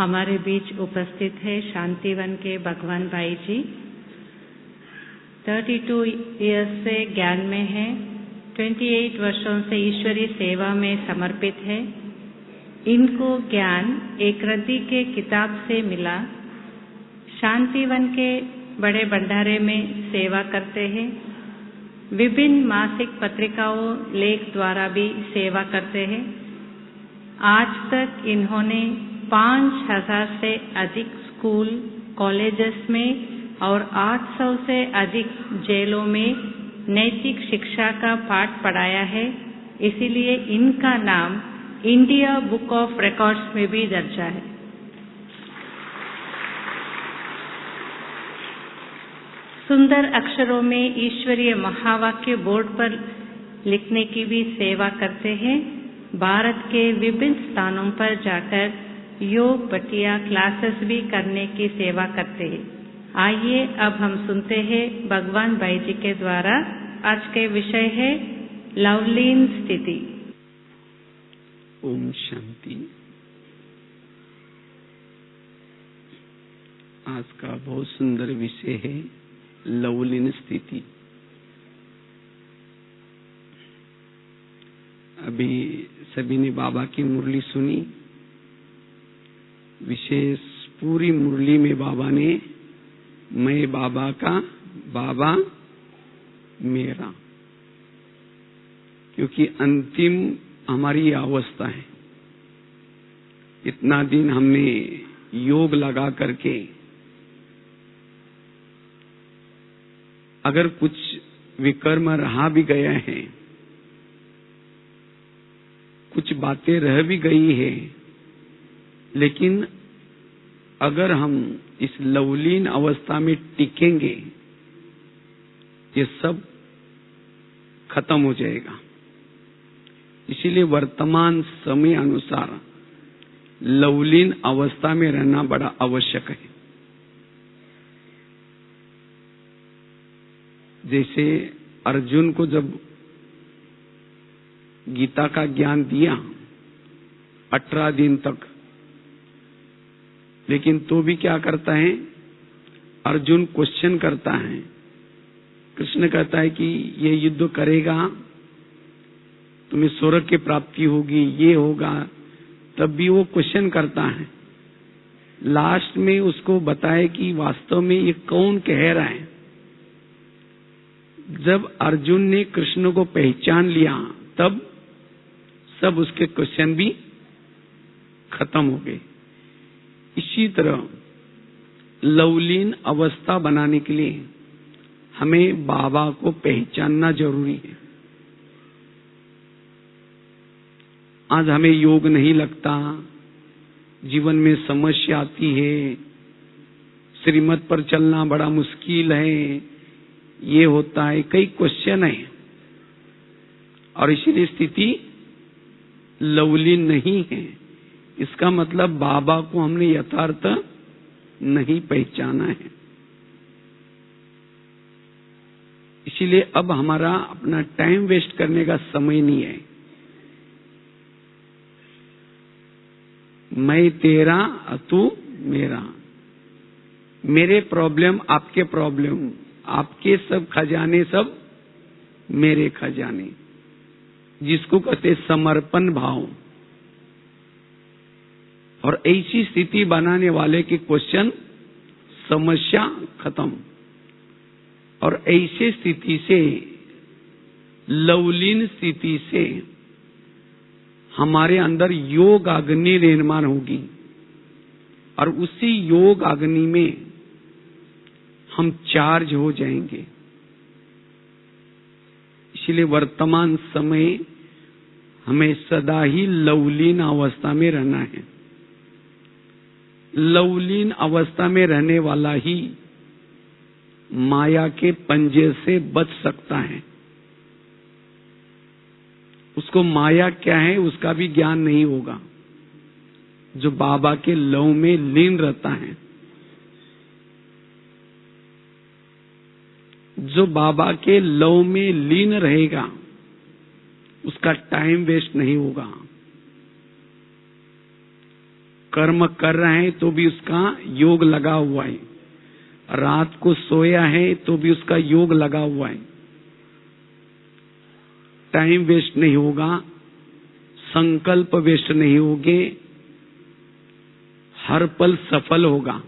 हमारे बीच उपस्थित है शांतिवन के भगवान भाई जी। 32 इयर्स से ज्ञान में है, 28 वर्षों से ईश्वरीय सेवा में समर्पित है। इनको ज्ञान एक रद्दी के किताब से मिला। शांतिवन के बड़े भंडारे में सेवा करते हैं। विभिन्न मासिक पत्रिकाओं लेख द्वारा भी सेवा करते हैं। आज तक इन्होंने 5000 से अधिक स्कूल कॉलेजेस में और 800 से अधिक जेलों में नैतिक शिक्षा का पाठ पढ़ाया है। इसीलिए इनका नाम इंडिया बुक ऑफ रिकॉर्ड्स में भी दर्जा है। सुंदर अक्षरों में ईश्वरीय महावाक्य बोर्ड पर लिखने की भी सेवा करते हैं। भारत के विभिन्न स्थानों पर जाकर योग बटिया क्लासेस भी करने की सेवा करते हैं। आइए अब हम सुनते हैं भगवान भाई जी के द्वारा। आज के विषय है लवलीन स्थिति। ओम शांति। आज का बहुत सुंदर विषय है लवलीन स्थिति। अभी सभी ने बाबा की मुरली सुनी। विशेष पूरी मुरली में बाबा ने मैं बाबा का, बाबा मेरा, क्योंकि अंतिम हमारी अवस्था है। इतना दिन हमने योग लगा करके अगर कुछ विकर्म रहा भी गया है, कुछ बातें रह भी गई है, लेकिन अगर हम इस लवलीन अवस्था में टिकेंगे, ये सब खत्म हो जाएगा। इसीलिए वर्तमान समय अनुसार लवलीन अवस्था में रहना बड़ा आवश्यक है। जैसे अर्जुन को जब गीता का ज्ञान दिया 18 दिन तक, लेकिन तो भी क्या करता है, अर्जुन क्वेश्चन करता है। कृष्ण कहता है कि ये युद्ध करेगा, तुम्हें स्वर्ग की प्राप्ति होगी, ये होगा, तब भी वो क्वेश्चन करता है। लास्ट में उसको बताए कि वास्तव में ये कौन कह रहा है। जब अर्जुन ने कृष्ण को पहचान लिया, तब सब उसके क्वेश्चन भी खत्म हो गए। इसी तरह लवलीन अवस्था बनाने के लिए हमें बाबा को पहचानना जरूरी है। आज हमें योग नहीं लगता, जीवन में समस्या आती है, श्रीमत पर चलना बड़ा मुश्किल है, ये होता है, कई क्वेश्चन है, और इसीलिए स्थिति लवलीन नहीं है। इसका मतलब बाबा को हमने यथार्थ नहीं पहचाना है। इसीलिए अब हमारा अपना टाइम वेस्ट करने का समय नहीं है। मैं तेरा, तू मेरा, मेरे प्रॉब्लम आपके प्रॉब्लम, आपके सब खजाने सब मेरे खजाने, जिसको कहते समर्पण भाव। और ऐसी स्थिति बनाने वाले के क्वेश्चन समस्या खत्म। और ऐसी स्थिति से, लवलीन स्थिति से हमारे अंदर योग अग्नि निर्माण होगी, और उसी योग अग्नि में हम चार्ज हो जाएंगे। इसलिए वर्तमान समय हमें सदा ही लवलीन अवस्था में रहना है। लवलीन अवस्था में रहने वाला ही माया के पंजे से बच सकता है। उसको माया क्या है उसका भी ज्ञान नहीं होगा। जो बाबा के लव में लीन रहता है, जो बाबा के लव में लीन रहेगा, उसका टाइम वेस्ट नहीं होगा। कर्म कर रहे हैं तो भी उसका योग लगा हुआ है, रात को सोया है तो भी उसका योग लगा हुआ है। टाइम वेस्ट नहीं होगा, संकल्प वेस्ट नहीं होंगे, हर पल सफल होगा।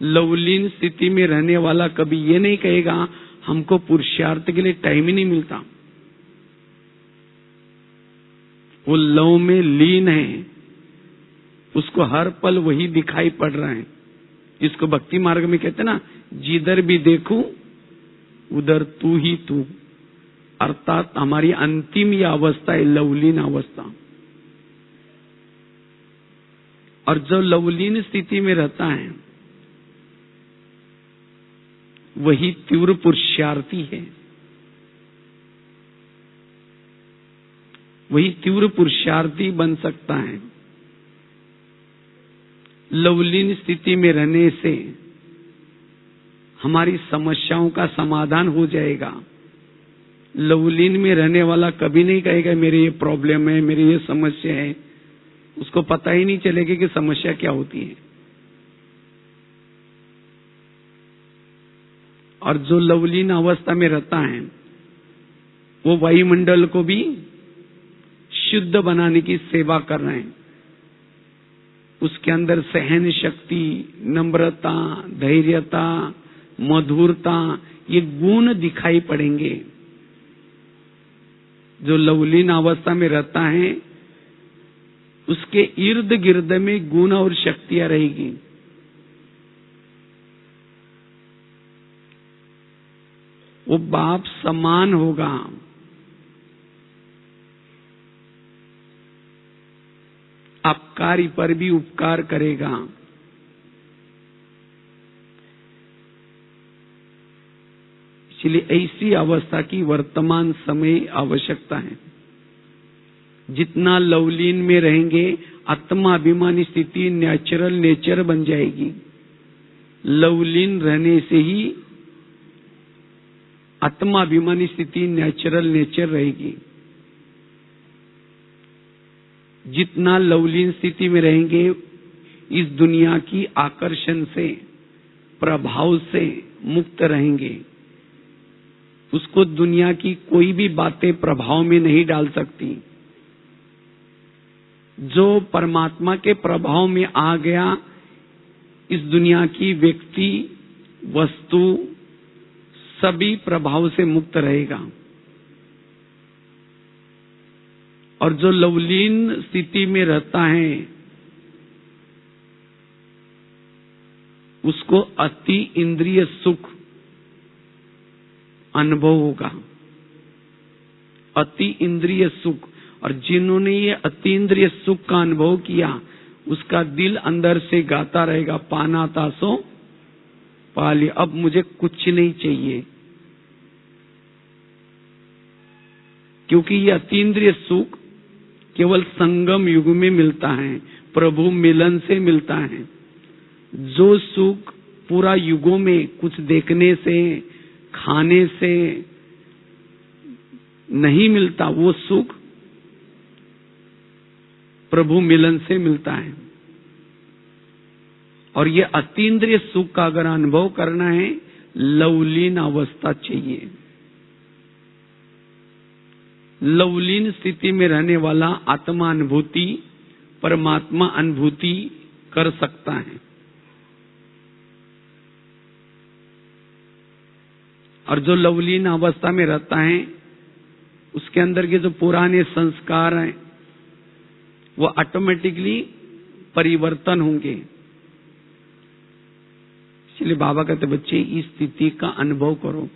लवलीन स्थिति में रहने वाला कभी ये नहीं कहेगा हमको पुरुषार्थ के लिए टाइम ही नहीं मिलता। वो लव में लीन है, उसको हर पल वही दिखाई पड़ रहा है। इसको भक्ति मार्ग में कहते ना, जिधर भी देखूं उधर तू ही तू। अर्थात हमारी अंतिम यह अवस्था है लवलीन अवस्था। और जो लवलीन स्थिति में रहता है वही तीव्र पुरुषार्थी है, वही तीव्र पुरुषार्थी बन सकता है। लवलीन स्थिति में रहने से हमारी समस्याओं का समाधान हो जाएगा। लवलीन में रहने वाला कभी नहीं कहेगा मेरे ये प्रॉब्लम है, मेरी ये समस्या है। उसको पता ही नहीं चलेगा कि समस्या क्या होती है। और जो लवलीन अवस्था में रहता है वो वायुमंडल को भी शुद्ध बनाने की सेवा कर रहे हैं। उसके अंदर सहन शक्ति, नम्रता, धैर्यता, मधुरता, ये गुण दिखाई पड़ेंगे। जो लवलीन अवस्था में रहता है उसके इर्द गिर्द में गुण और शक्तियां रहेगी। वो बाप समान होगा। अपकारी पर भी उपकार करेगा। इसलिए ऐसी अवस्था की वर्तमान समय आवश्यकता है। जितना लवलीन में रहेंगे आत्माभिमानी स्थिति नेचुरल नेचर बन जाएगी। लवलीन रहने से ही आत्माभिमानी स्थिति नेचुरल नेचर रहेगी। जितना लवलीन स्थिति में रहेंगे इस दुनिया की आकर्षण से, प्रभाव से मुक्त रहेंगे। उसको दुनिया की कोई भी बातें प्रभाव में नहीं डाल सकती। जो परमात्मा के प्रभाव में आ गया इस दुनिया की व्यक्ति, वस्तु सभी प्रभाव से मुक्त रहेगा। और जो लवलीन स्थिति में रहता है उसको अति इंद्रिय सुख अनुभव होगा। अति इंद्रिय सुख। और जिन्होंने ये अति इंद्रिय सुख का अनुभव किया उसका दिल अंदर से गाता रहेगा, पाना था सो पा लिया, अब मुझे कुछ नहीं चाहिए। क्योंकि ये अतीन्द्रिय सुख केवल संगम युग में मिलता है, प्रभु मिलन से मिलता है। जो सुख पूरा युगों में कुछ देखने से, खाने से नहीं मिलता, वो सुख प्रभु मिलन से मिलता है। और ये अतीन्द्रिय सुख का अगर अनुभव करना है लवलीन अवस्था चाहिए। लवलीन स्थिति में रहने वाला आत्मा अनुभूति, परमात्मा अनुभूति कर सकता है। और जो लवलीन अवस्था में रहता है उसके अंदर के जो पुराने संस्कार हैं वो ऑटोमेटिकली परिवर्तन होंगे। इसलिए बाबा कहते बच्चे इस स्थिति का अनुभव करो।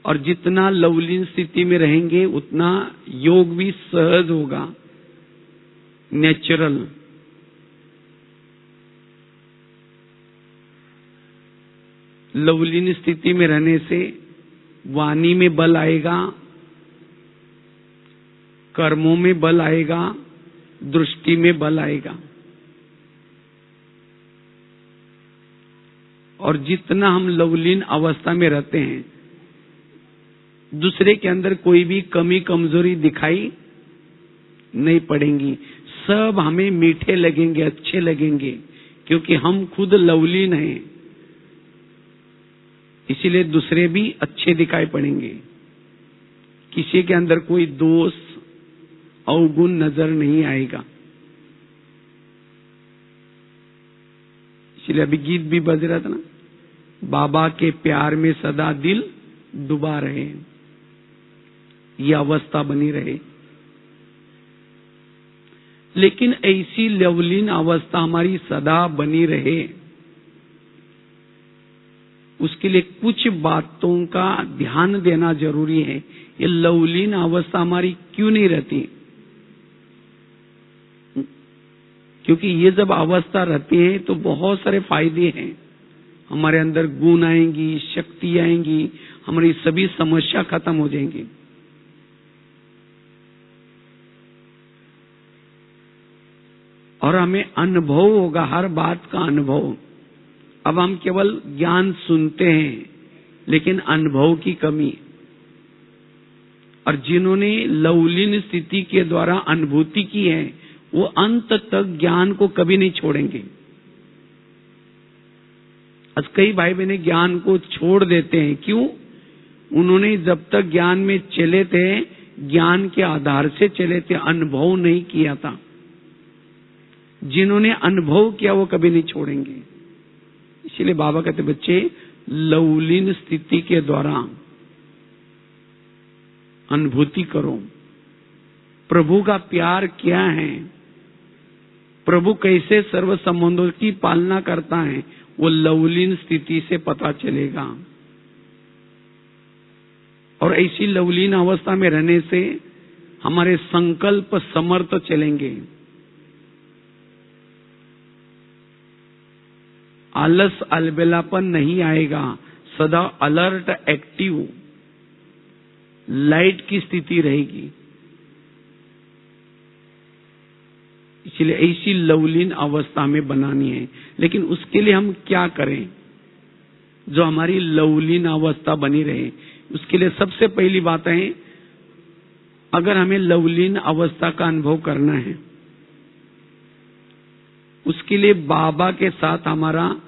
और जितना लवलीन स्थिति में रहेंगे उतना योग भी सहज होगा, नेचुरल। लवलीन स्थिति में रहने से वाणी में बल आएगा, कर्मों में बल आएगा, दृष्टि में बल आएगा। और जितना हम लवलीन अवस्था में रहते हैं दूसरे के अंदर कोई भी कमी कमजोरी दिखाई नहीं पड़ेंगी। सब हमें मीठे लगेंगे, अच्छे लगेंगे, क्योंकि हम खुद लवलीन हैं। इसीलिए दूसरे भी अच्छे दिखाई पड़ेंगे। किसी के अंदर कोई दोष अवगुण नजर नहीं आएगा। इसलिए अभी गीत भी बज रहा था ना, बाबा के प्यार में सदा दिल डूबा रहे, ये अवस्था बनी रहे। लेकिन ऐसी लवलीन अवस्था हमारी सदा बनी रहे, उसके लिए कुछ बातों का ध्यान देना जरूरी है। ये लवलीन अवस्था हमारी क्यों नहीं रहती? क्योंकि ये जब अवस्था रहती है तो बहुत सारे फायदे हैं। हमारे अंदर गुण आएंगी, शक्ति आएंगी, हमारी सभी समस्या खत्म हो जाएंगी। और हमें अनुभव होगा, हर बात का अनुभव। अब हम केवल ज्ञान सुनते हैं, लेकिन अनुभव की कमी। और जिन्होंने लवलीन स्थिति के द्वारा अनुभूति की है, वो अंत तक ज्ञान को कभी नहीं छोड़ेंगे। आज कई भाई बहने ज्ञान को छोड़ देते हैं, क्यों? उन्होंने जब तक ज्ञान में चले थे, ज्ञान के आधार से चले थे, अनुभव नहीं किया था। जिन्होंने अनुभव किया वो कभी नहीं छोड़ेंगे। इसलिए बाबा कहते, बच्चे लवलीन स्थिति के द्वारा अनुभूति करो। प्रभु का प्यार क्या है, प्रभु कैसे सर्व संबंधों की पालना करता है, वो लवलीन स्थिति से पता चलेगा। और ऐसी लवलीन अवस्था में रहने से हमारे संकल्प समर्थ चलेंगे। आलस अलबेलापन नहीं आएगा, सदा अलर्ट एक्टिव लाइट की स्थिति रहेगी। इसलिए ऐसी लवलीन अवस्था में बनानी है। लेकिन उसके लिए हम क्या करें जो हमारी लवलीन अवस्था बनी रहे? उसके लिए सबसे पहली बात है, अगर हमें लवलीन अवस्था का अनुभव करना है, उसके लिए बाबा के साथ हमारा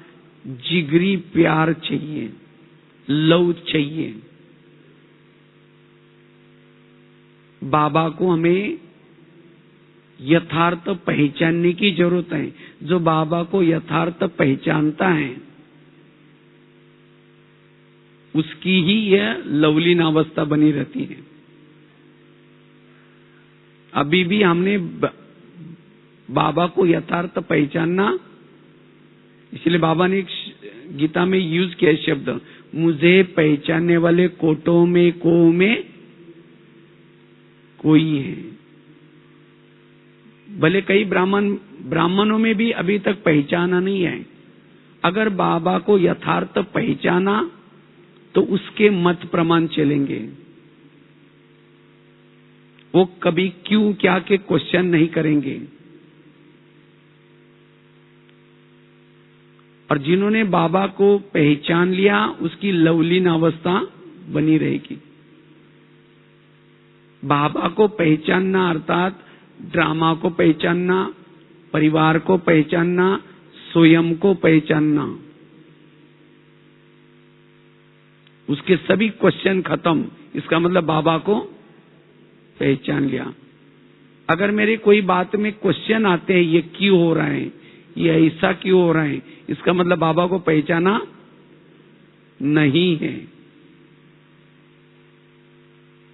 जिगरी प्यार चाहिए, लव चाहिए। बाबा को हमें यथार्थ पहचानने की जरूरत है। जो बाबा को यथार्थ पहचानता है, उसकी ही यह लवलीन अवस्था बनी रहती है। अभी भी हमने बाबा को यथार्थ पहचानना, इसलिए बाबा ने गीता में यूज किया शब्द, मुझे पहचानने वाले कोटों में में कोई है। भले कई ब्राह्मणों में भी अभी तक पहचाना नहीं है। अगर बाबा को यथार्थ पहचाना तो उसके मत प्रमाण चलेंगे। वो कभी क्यों क्या के क्वेश्चन नहीं करेंगे। और जिन्होंने बाबा को पहचान लिया, उसकी लवलीन अवस्था बनी रहेगी। बाबा को पहचानना अर्थात ड्रामा को पहचानना, परिवार को पहचानना, स्वयं को पहचानना। उसके सभी क्वेश्चन खत्म। इसका मतलब बाबा को पहचान लिया। अगर मेरे कोई बात में क्वेश्चन आते हैं, ये क्यों हो रहा है, ये ऐसा क्यों हो रहा है, इसका मतलब बाबा को पहचाना नहीं है।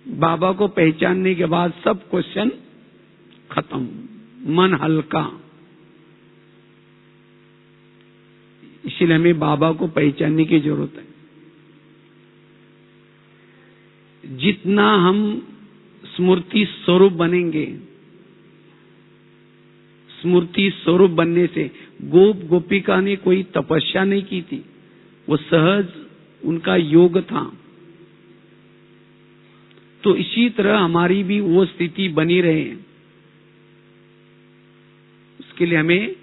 बाबा को पहचानने के बाद सब क्वेश्चन खत्म, मन हल्का। इसलिए हमें बाबा को पहचानने की जरूरत है। जितना हम स्मृति स्वरूप बनेंगे, स्मृति स्वरूप बनने से, गोप गोपिका ने कोई तपस्या नहीं की थी, वो सहज उनका योग था। तो इसी तरह हमारी भी वो स्थिति बनी रहे, उसके लिए हमें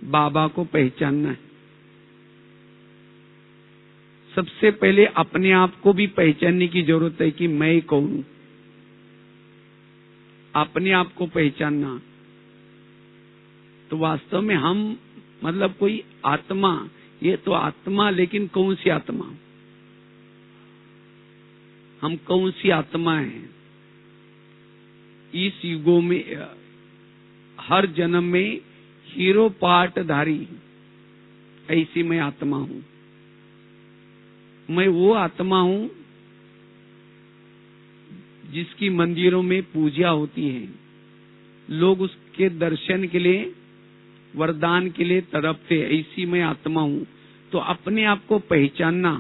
बाबा को पहचानना है। सबसे पहले अपने आप को भी पहचानने की जरूरत है कि मैं कौन हूं। अपने आप को पहचानना, तो वास्तव में हम मतलब कोई आत्मा, ये तो आत्मा, लेकिन कौन सी आत्मा, हम कौन सी आत्मा हैं। इस युगों में हर जन्म में हीरो पार्टधारी, ऐसी मैं आत्मा हूं। मैं वो आत्मा हूं जिसकी मंदिरों में पूजा होती है, लोग उसके दर्शन के लिए, वरदान के लिए तड़पते, ऐसी मैं आत्मा हूं। तो अपने आप को पहचानना,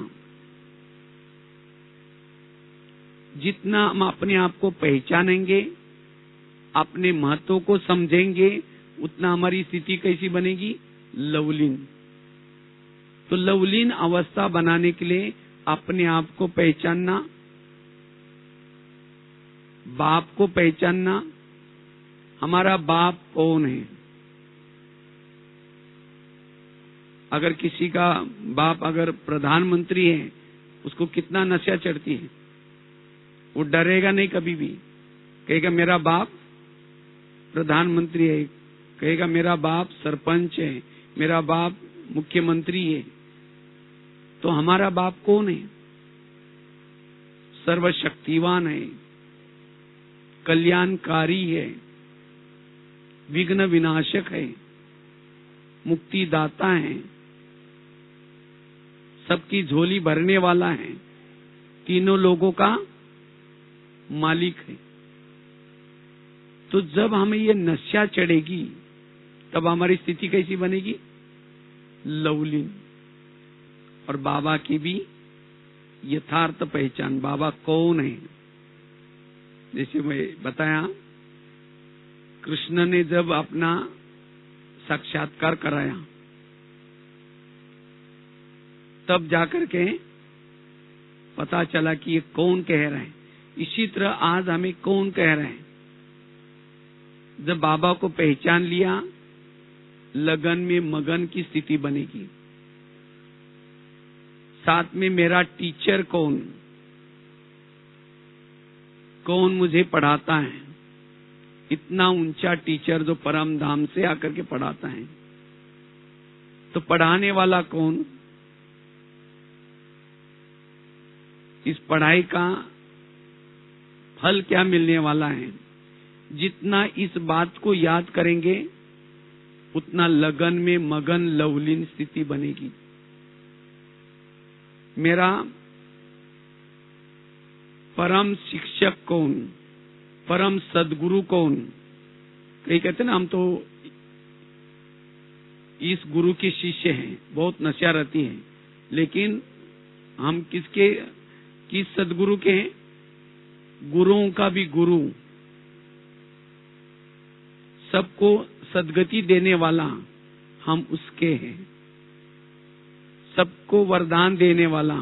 जितना हम अपने आप को पहचानेंगे, अपने महत्व को समझेंगे, उतना हमारी स्थिति कैसी बनेगी, लवलीन। तो लवलीन अवस्था बनाने के लिए अपने आप को पहचानना, बाप को पहचानना, हमारा बाप कौन है। अगर किसी का बाप अगर प्रधानमंत्री है, उसको कितना नशा चढ़ती है, वो डरेगा नहीं कभी भी, कहेगा मेरा बाप प्रधानमंत्री है, कहेगा मेरा बाप सरपंच है, मेरा बाप मुख्यमंत्री है। तो हमारा बाप कौन है, सर्वशक्तिवान है, कल्याणकारी है, विघ्न विनाशक है, मुक्तिदाता है, सबकी झोली भरने वाला है, तीनों लोगों का मालिक है। तो जब हमें ये नशा चढ़ेगी, तब हमारी स्थिति कैसी बनेगी, लवलीन। और बाबा की भी यथार्थ पहचान, बाबा कौन है। जैसे मैं बताया, कृष्ण ने जब अपना साक्षात्कार कराया, तब जाकर के पता चला कि ये कौन कह रहा है। इसी तरह आज हमें कौन कह रहे हैं। जब बाबा को पहचान लिया, लगन में मगन की स्थिति बनेगी। साथ में मेरा टीचर कौन, कौन मुझे पढ़ाता है, इतना ऊंचा टीचर जो परम धाम से आकर के पढ़ाता है। तो पढ़ाने वाला कौन, इस पढ़ाई का फल क्या मिलने वाला है। जितना इस बात को याद करेंगे, उतना लगन में मगन लवलीन स्थिति बनेगी। मेरा परम शिक्षक कौन, परम सदगुरु कौन। कई कहते ना हम तो इस गुरु के शिष्य हैं, बहुत नशा रहती है, लेकिन हम किस सदगुरु के हैं, गुरुओं का भी गुरु, सबको सदगति देने वाला हम उसके हैं, सबको वरदान देने वाला,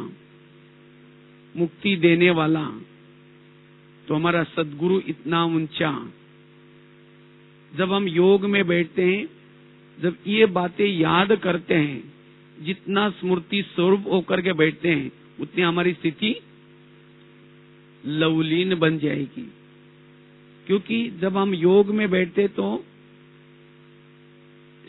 मुक्ति देने वाला। तो हमारा सदगुरु इतना ऊंचा। जब हम योग में बैठते हैं, जब ये बातें याद करते हैं, जितना स्मृति स्वरूप होकर के बैठते हैं, उतनी हमारी स्थिति लवलीन बन जाएगी। क्योंकि जब हम योग में बैठते तो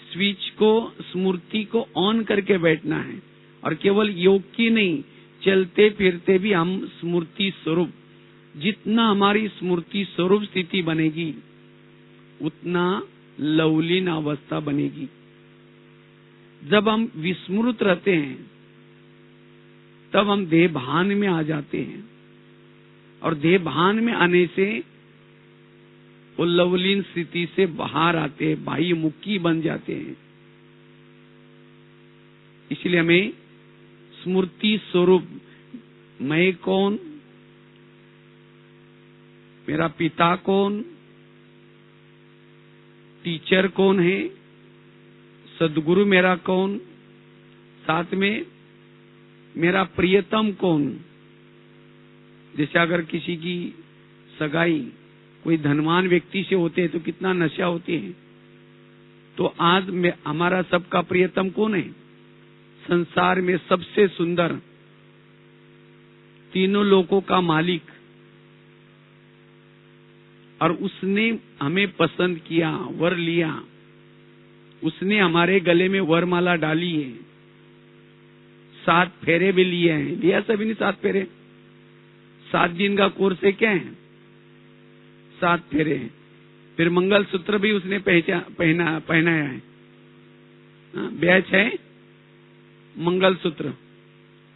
स्विच को, स्मृति को ऑन करके बैठना है। और केवल योग की नहीं, चलते फिरते भी हम स्मृति स्वरूप, जितना हमारी स्मृति स्वरूप स्थिति बनेगी, उतना लवलीन अवस्था बनेगी। जब हम विस्मृत रहते हैं, तब हम देह भान में आ जाते हैं, और देह भान में आने से वो लवलीन स्थिति से बाहर आते हैं, बाह्य मुक्ति बन जाते हैं। इसलिए हमें स्मृति स्वरूप, मैं कौन, मेरा पिता कौन, टीचर कौन है, सदगुरु मेरा कौन, साथ में मेरा प्रियतम कौन। जैसे अगर किसी की सगाई कोई धनवान व्यक्ति से होते हैं तो कितना नशा होती है। तो आज हमारा सबका प्रियतम कौन है, संसार में सबसे सुंदर तीनों लोकों का मालिक, और उसने हमें पसंद किया, वर लिया, उसने हमारे गले में वरमाला डाली है, 7 फेरे भी लिए हैं। लिया सभी ने 7 फेरे? 7 दिन का कोर्स है, क्या है? 7 फेरे हैं। फिर मंगलसूत्र भी उसने पहनाया है। बैच है मंगलसूत्र,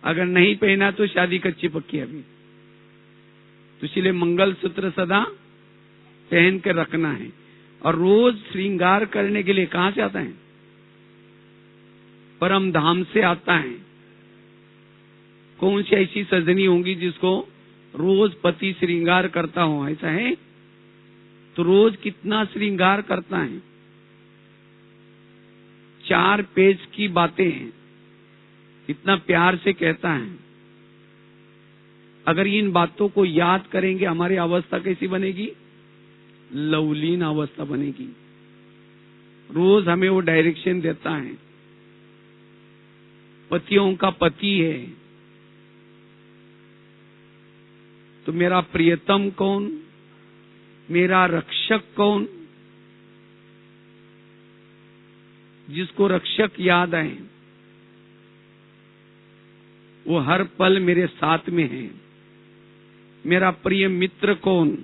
अगर नहीं पहना तो शादी कच्ची पक्की अभी। तो इसलिए मंगलसूत्र सदा पहन कर रखना है। और रोज श्रृंगार करने के लिए कहां से आता है? परम धाम से आता है। कौन सी ऐसी सजनी होंगी जिसको रोज पति श्रृंगार करता हो? ऐसा है? तो रोज कितना श्रृंगार करता है? 4 पेज की बातें हैं, इतना प्यार से कहता है। अगर इन बातों को याद करेंगे, हमारी अवस्था कैसी बनेगी? लवलीन अवस्था बनेगी। रोज हमें वो डायरेक्शन देता है। पतियों का पति है। तो मेरा प्रियतम कौन, मेरा रक्षक कौन? जिसको रक्षक याद आए वो हर पल मेरे साथ में है। मेरा प्रिय मित्र कौन,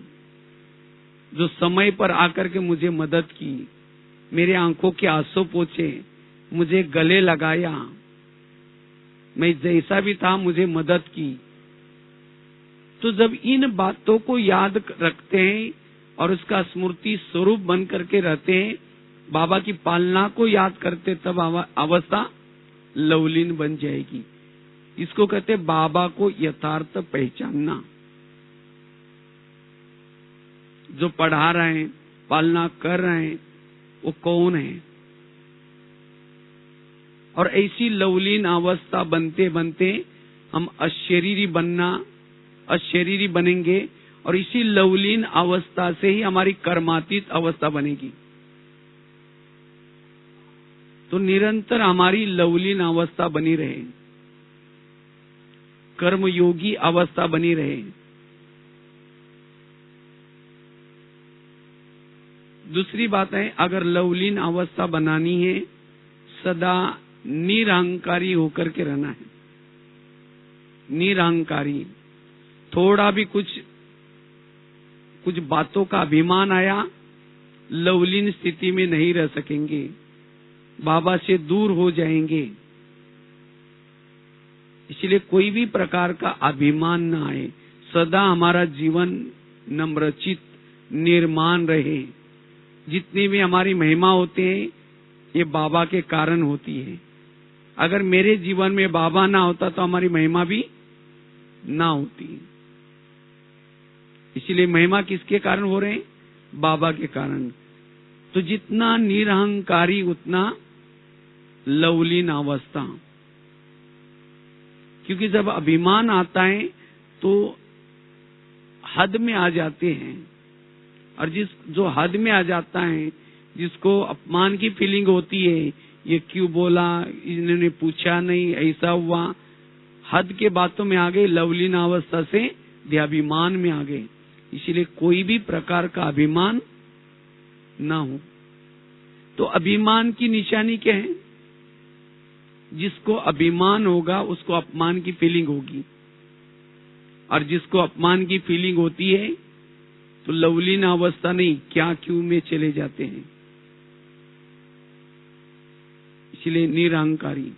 जो समय पर आकर के मुझे मदद की, मेरे आंखों के आंसू पोंछे, मुझे गले लगाया, मैं जैसा भी था मुझे मदद की। तो जब इन बातों को याद रखते हैं और उसका स्मृति स्वरूप बन करके रहते हैं, बाबा की पालना को याद करते, तब अवस्था लवलीन बन जाएगी। इसको कहते बाबा को यथार्थ पहचानना। जो पढ़ा रहे हैं, पालना कर रहे हैं, वो कौन है? और ऐसी लवलीन अवस्था बनते बनते हम अशरीरी बनेंगे, और इसी लवलीन अवस्था से ही हमारी कर्मातीत अवस्था बनेगी। तो निरंतर हमारी लवलीन अवस्था बनी रहे, कर्मयोगी अवस्था बनी रहे। दूसरी बात है, अगर लवलीन अवस्था बनानी है, सदा निरहंकारी होकर के रहना है। निरहंकारी। थोड़ा भी कुछ बातों का अभिमान आया, लवलीन स्थिति में नहीं रह सकेंगे, बाबा से दूर हो जाएंगे। इसलिए कोई भी प्रकार का अभिमान न आए, सदा हमारा जीवन नम्रचित निर्माण रहे। जितनी भी हमारी महिमा होते हैं, ये बाबा के कारण होती है। अगर मेरे जीवन में बाबा ना होता तो हमारी महिमा भी ना होती। इसलिए महिमा किसके कारण हो रहे हैं? बाबा के कारण। तो जितना निरहंकारी उतना लवलीन अवस्था। क्योंकि जब अभिमान आता है तो हद में आ जाते हैं, और जो हद में आ जाता है, जिसको अपमान की फीलिंग होती है, ये क्यों बोला, इन्होंने पूछा नहीं, ऐसा हुआ, हद के बातों में आ गए, लवलीन अवस्था से देहाभिमान में आ गए। इसलिए कोई भी प्रकार का अभिमान ना हो। तो अभिमान की निशानी क्या है? जिसको अभिमान होगा उसको अपमान की फीलिंग होगी, और जिसको अपमान की फीलिंग होती है तो लवलीन अवस्था नहीं, क्या क्यों में चले जाते हैं। इसलिए निरहंकारी।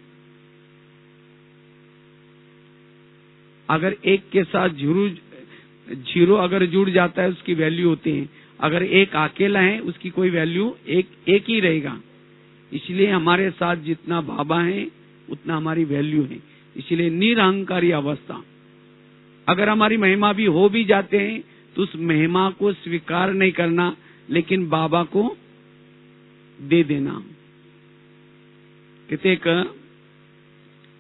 अगर एक के साथ जीरो अगर जुड़ जाता है, उसकी वैल्यू होती है। अगर एक अकेला है, उसकी कोई वैल्यू एक ही रहेगा। इसलिए हमारे साथ जितना बाबा है उतना हमारी वैल्यू है। इसलिए निरहंकारी अवस्था। अगर हमारी महिमा भी हो भी जाते हैं तो उस महिमा को स्वीकार नहीं करना, लेकिन बाबा को दे देना। कहते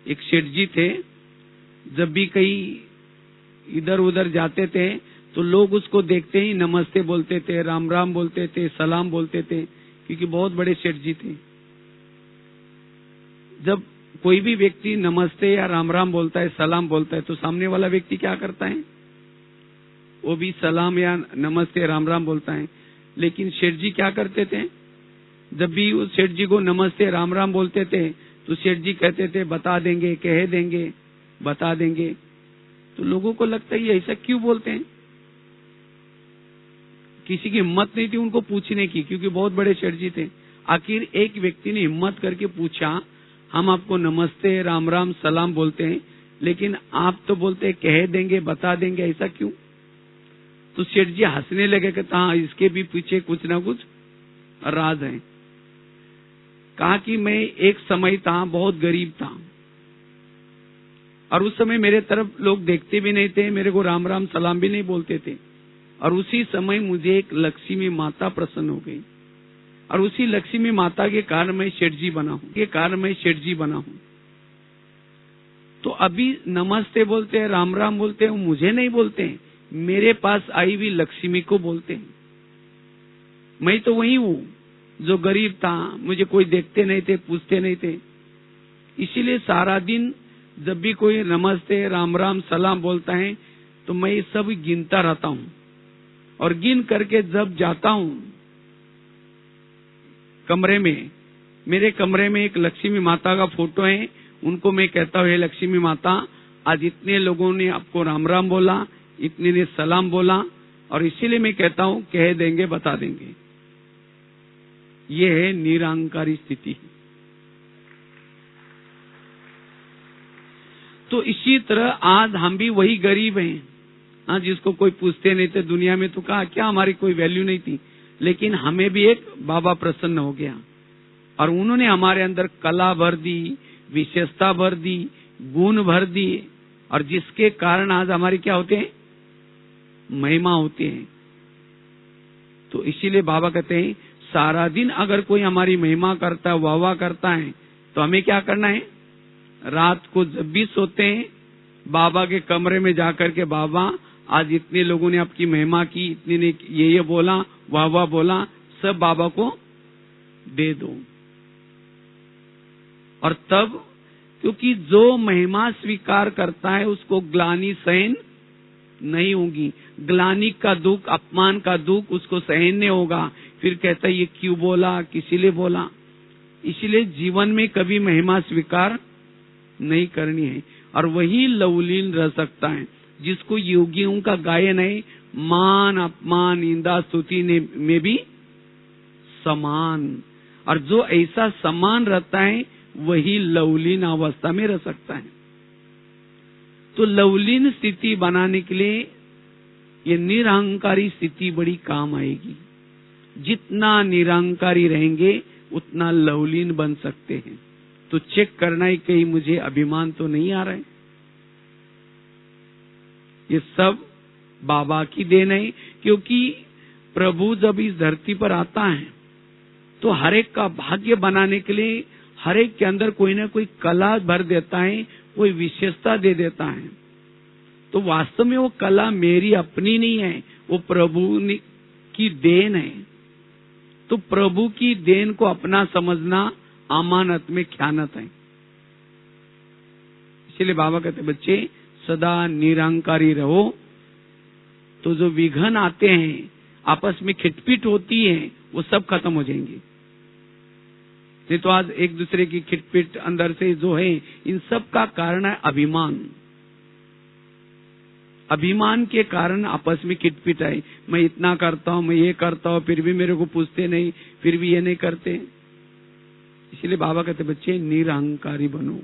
एक सेठ जी थे, जब भी कहीं इधर उधर जाते थे तो लोग उसको देखते ही नमस्ते बोलते थे, राम राम बोलते थे, सलाम बोलते थे, क्योंकि बहुत बड़े सेठ जी थे। जब कोई भी व्यक्ति नमस्ते या राम राम बोलता है, सलाम बोलता है, तो सामने वाला व्यक्ति क्या करता है? वो भी सलाम या नमस्ते राम राम बोलता है। लेकिन सेठ जी क्या करते थे? जब भी उस सेठ जी को नमस्ते राम राम बोलते थे तो सेठ जी कहते थे बता देंगे, कह देंगे, बता देंगे। तो लोगों को लगता है ये ऐसा क्यों बोलते हैं? किसी की हिम्मत नहीं थी उनको पूछने की, क्योंकि बहुत बड़े सेठ जी थे। आखिर एक व्यक्ति ने हिम्मत करके पूछा, हम आपको नमस्ते राम राम सलाम बोलते हैं, लेकिन आप तो बोलते हैं कह देंगे, बता देंगे, ऐसा क्यों? तो सेठ जी हंसने लगे कि हाँ, इसके भी पीछे कुछ ना कुछ राज है। कहा कि मैं एक समय था, बहुत गरीब था, और उस समय मेरे तरफ लोग देखते भी नहीं थे, मेरे को राम राम सलाम भी नहीं बोलते थे। और उसी समय मुझे एक लक्ष्मी माता प्रसन्न हो गई, और उसी लक्ष्मी माता के कारण मैं सेठ जी बना हूं। तो अभी नमस्ते बोलते हैं, राम राम बोलते हैं, मुझे नहीं बोलते हैं, मेरे पास आई हुई लक्ष्मी को बोलते हैं। मैं तो वही हूं जो गरीब था, मुझे कोई देखते नहीं थे, पूछते नहीं थे। इसीलिए सारा दिन जब भी कोई नमस्ते राम राम सलाम बोलता है तो मैं ये सब गिनता रहता हूं, और गिन करके जब जाता हूं कमरे में, मेरे कमरे में एक लक्ष्मी माता का फोटो है, उनको मैं कहता हूं, हे लक्ष्मी माता, आज इतने लोगों ने आपको राम राम बोला, इतने ने सलाम बोला, और इसीलिए मैं कहता हूं कह देंगे, बता देंगे। ये है निरहंकारी स्थिति। तो इसी तरह आज हम भी वही गरीब हैं, आज जिसको कोई पूछते नहीं थे दुनिया में, तो कहा क्या हमारी कोई वैल्यू नहीं थी। लेकिन हमें भी एक बाबा प्रसन्न हो गया, और उन्होंने हमारे अंदर कला भर दी, विशेषता भर दी, गुण भर दिए, और जिसके कारण आज हमारी क्या होते हैं? महिमा होती है। तो इसीलिए बाबा कहते हैं सारा दिन अगर कोई हमारी महिमा करता है, वाह वाह करता है, तो हमें क्या करना है? रात को जब भी सोते हैं बाबा के कमरे में जाकर के, बाबा आज इतने लोगों ने आपकी महिमा की, इतने ने ये बोला, वाह वाह बोला, सब बाबा को दे दो। और तब, क्योंकि जो महिमा स्वीकार करता है उसको ग्लानि सहन नहीं होगी, ग्लानि का दुख, अपमान का दुख उसको सहन नहीं होगा। फिर कहता है ये क्यों बोला, किसी लिए बोला। इसलिए जीवन में कभी महिमा स्वीकार नहीं करनी है, और वही लवलीन रह सकता है जिसको योगियों का गायन है, मान अपमान निंदा स्तुति में भी समान। और जो ऐसा समान रहता है वही लवलीन अवस्था में रह सकता है। तो लवलीन स्थिति बनाने के लिए ये निरहंकारी स्थिति बड़ी काम आएगी। जितना निरहंकारी रहेंगे उतना लवलीन बन सकते हैं। तो चेक करना ही कहीं मुझे अभिमान तो नहीं आ रहा है। ये सब बाबा की देन है, क्योंकि प्रभु जब इस धरती पर आता है तो हर एक का भाग्य बनाने के लिए हर एक के अंदर कोई ना कोई कला भर देता है, कोई विशेषता दे देता है। तो वास्तव में वो कला मेरी अपनी नहीं है, वो प्रभु की देन है। तो प्रभु की देन को अपना समझना अमानत में ख्यानत है। इसलिए बाबा कहते बच्चे सदा निरहंकारी रहो, तो जो विघ्न आते हैं, आपस में खिटपिट होती है, वो सब खत्म हो जाएंगे। नहीं तो आज एक दूसरे की खिटपिट अंदर से जो है, इन सब का कारण है अभिमान। अभिमान के कारण आपस में खिटपिट है। मैं इतना करता हूं, मैं ये करता हूं, फिर भी मेरे को पूछते नहीं, फिर भी ये नहीं करते। इसलिए बाबा कहते बच्चे निरहंकारी बनो।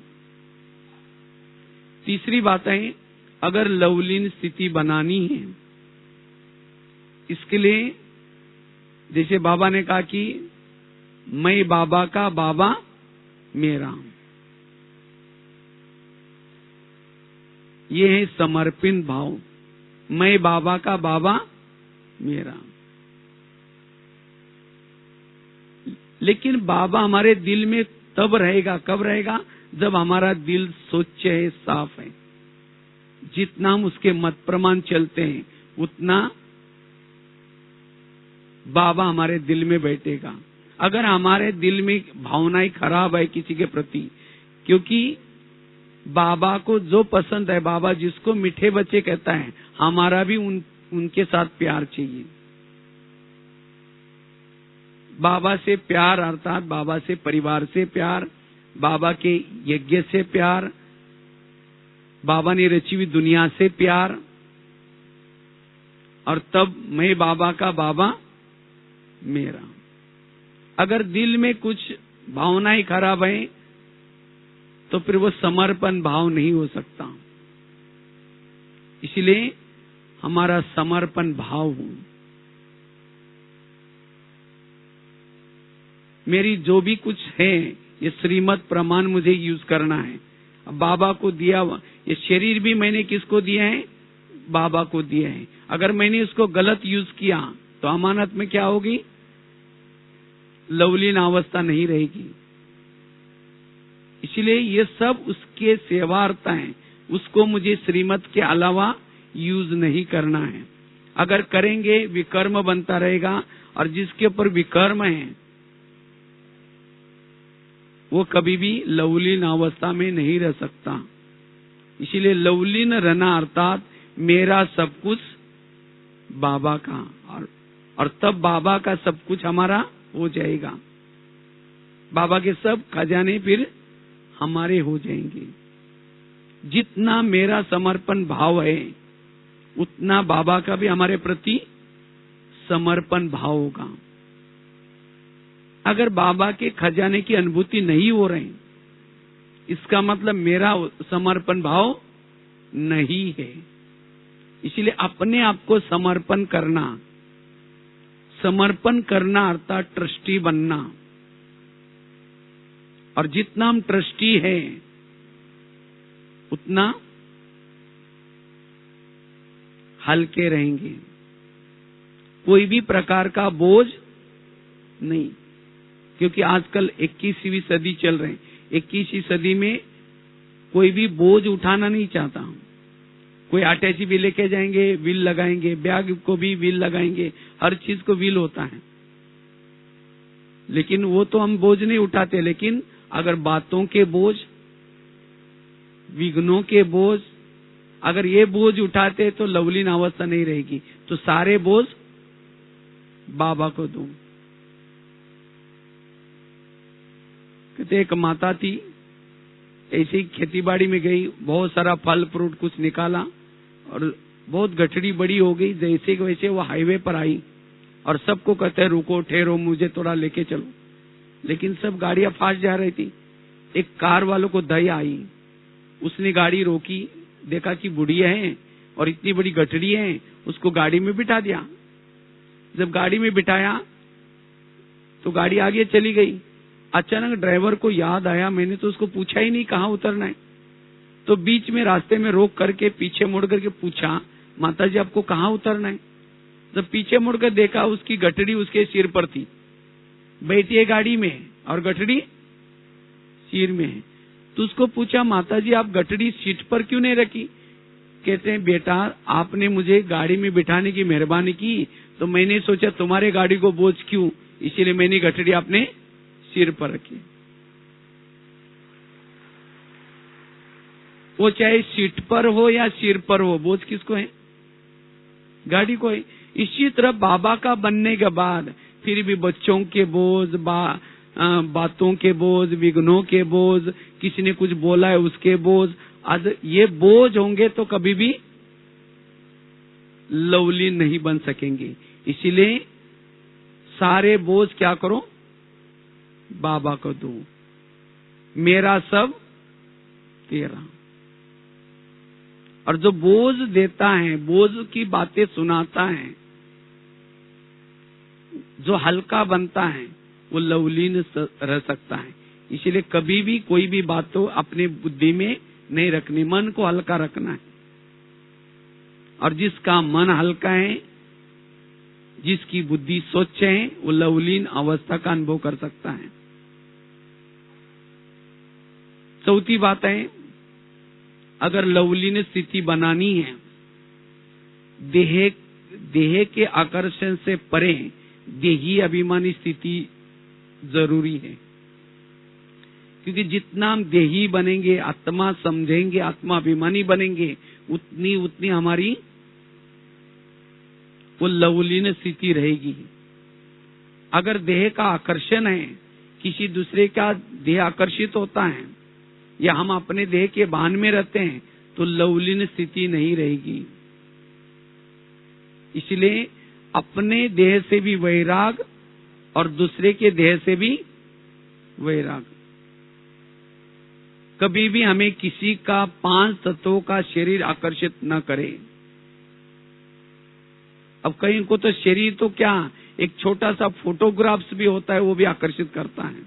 तीसरी बात है, अगर लवलीन स्थिति बनानी है, इसके लिए जैसे बाबा ने कहा कि मैं बाबा का, बाबा मेरा, ये है समर्पित भाव। मैं बाबा का, बाबा मेरा। लेकिन बाबा हमारे दिल में तब रहेगा, कब रहेगा? जब हमारा दिल स्वच्छ है, साफ है। जितना हम उसके मत प्रमाण चलते हैं उतना बाबा हमारे दिल में बैठेगा। अगर हमारे दिल में भावनाएं खराब है किसी के प्रति, क्योंकि बाबा को जो पसंद है, बाबा जिसको मीठे बच्चे कहता है, हमारा भी उनके साथ प्यार चाहिए। बाबा से प्यार अर्थात बाबा से परिवार से प्यार, बाबा के यज्ञ से प्यार, बाबा ने रची हुई दुनिया से प्यार, और तब मैं बाबा का, बाबा मेरा। अगर दिल में कुछ भावनाएं खराब है तो फिर वो समर्पण भाव नहीं हो सकता। इसलिए हमारा समर्पण भाव हो। मेरी जो भी कुछ है ये श्रीमत प्रमाण मुझे यूज करना है। अब बाबा को दिया हुआ ये शरीर भी मैंने किसको दिया है? बाबा को दिया है। अगर मैंने इसको गलत यूज किया तो अमानत में क्या होगी? लवलीन अवस्था नहीं रहेगी। इसलिए ये सब उसके सेवार्थ हैं, उसको मुझे श्रीमत के अलावा यूज नहीं करना है। अगर करेंगे विकर्म बनता रहेगा, और जिसके ऊपर विकर्म है वो कभी भी लवलीन अवस्था में नहीं रह सकता। इसीलिए लवलीन रहना अर्थात मेरा सब कुछ बाबा का, और तब बाबा का सब कुछ हमारा हो जाएगा। बाबा के सब खजाने फिर हमारे हो जाएंगे। जितना मेरा समर्पण भाव है उतना बाबा का भी हमारे प्रति समर्पण भाव होगा। अगर बाबा के खजाने की अनुभूति नहीं हो रही, इसका मतलब मेरा समर्पण भाव नहीं है। इसलिए अपने आप को समर्पण करना अर्थात ट्रस्टी बनना। और जितना हम ट्रस्टी है उतना हल्के रहेंगे, कोई भी प्रकार का बोझ नहीं। क्योंकि आजकल 21वीं सदी चल रहे हैं, 21वीं सदी में कोई भी बोझ उठाना नहीं चाहता। कोई अटैची भी लेके जाएंगे, व्हील लगाएंगे, बैग को भी व्हील लगाएंगे, हर चीज को व्हील होता है। लेकिन वो तो हम बोझ नहीं उठाते। लेकिन अगर बातों के बोझ, विघ्नों के बोझ, अगर ये बोझ उठाते तो लवलीन अवस्था नहीं रहेगी। तो सारे बोझ बाबा को दूं। कहते एक माता थी, ऐसे ही खेतीबाड़ी में गई, बहुत सारा फल फ्रूट कुछ निकाला और बहुत गठड़ी बड़ी हो गई। जैसे कि वैसे वो हाईवे पर आई और सबको कहते हैं रुको, ठहरो, मुझे थोड़ा लेके चलो। लेकिन सब गाड़ियां फास्ट जा रही थी। एक कार वालों को दया आई, उसने गाड़ी रोकी, देखा कि बुढ़िया है और इतनी बड़ी गठड़ी है, उसको गाड़ी में बिठा दिया। जब गाड़ी में बिठाया तो गाड़ी आगे चली गई। अचानक ड्राइवर को याद आया, मैंने तो उसको पूछा ही नहीं कहाँ उतरना है। तो बीच में रास्ते में रोक करके पीछे मुड़ करके पूछा, माताजी आपको कहाँ उतरना है? जब पीछे मुड़कर देखा, उसकी गठड़ी उसके सिर पर थी। बैठी है गाड़ी में और गठड़ी सिर में है। तो उसको पूछा, माताजी आप गठड़ी सीट पर क्यों नहीं रखी? कहते हैं बेटा आपने मुझे गाड़ी में बिठाने की मेहरबानी की, तो मैंने सोचा तुम्हारे गाड़ी को बोझ क्यों, इसीलिए मैंने गठड़ी अपने सिर पर रखी। वो चाहे सीट पर हो या सिर पर हो, बोझ किसको है? गाड़ी को है। इसी तरह बाबा का बनने के बाद फिर भी बच्चों के बोझ, बातों के बोझ, विघ्नों के बोझ, किसी ने कुछ बोला है उसके बोझ, आज ये बोझ होंगे तो कभी भी लवलीन नहीं बन सकेंगे। इसीलिए सारे बोझ क्या करो? बाबा को दो। मेरा सब तेरा। और जो बोझ देता है, बोझ की बातें सुनाता है, जो हल्का बनता है वो लवलीन रह सकता है। इसलिए कभी भी कोई भी बात तो अपने बुद्धि में नहीं रखनी, मन को हल्का रखना है। और जिसका मन हल्का है, जिसकी बुद्धि स्वच्छ है, वो लवलीन अवस्था का अनुभव कर सकता है। चौथी बात है, अगर लवलीन स्थिति बनानी है, देह के आकर्षण से परे देही अभिमानी स्थिति जरूरी है। क्योंकि जितना हम देही बनेंगे, आत्मा समझेंगे, आत्माभिमानी बनेंगे, उतनी हमारी वो लवलीन स्थिति रहेगी। अगर देह का आकर्षण है, किसी दूसरे का देह आकर्षित होता है, या हम अपने देह के भान में रहते हैं, तो लवलीन स्थिति नहीं रहेगी। इसलिए अपने देह से भी वैराग और दूसरे के देह से भी वैराग। कभी भी हमें किसी का 5 तत्वों का शरीर आकर्षित न करे। अब कहीं को तो शरीर तो क्या, एक छोटा सा फोटोग्राफ्स भी होता है, वो भी आकर्षित करता है,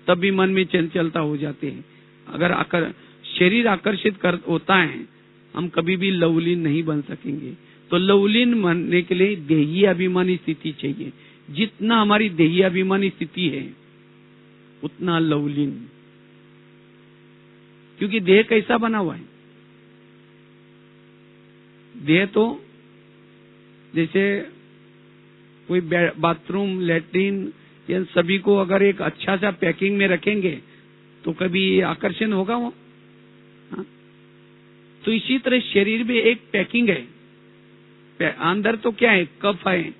तब भी मन में चंचलता हो जाती है। अगर शरीर आकर्षित होता है, हम कभी भी लवलीन नहीं बन सकेंगे। तो लवलीन बनने के लिए देही अभिमानी स्थिति चाहिए। जितना हमारी देही अभिमानी स्थिति है, उतना लवलीन। क्योंकि देह कैसा बना हुआ है? देह तो जैसे कोई बाथरूम, लैट्रिन, ये सभी को अगर एक अच्छा सा पैकिंग में रखेंगे तो कभी आकर्षण होगा वो? हाँ? तो इसी तरह शरीर में एक पैकिंग है। अंदर तो क्या है? कफ है,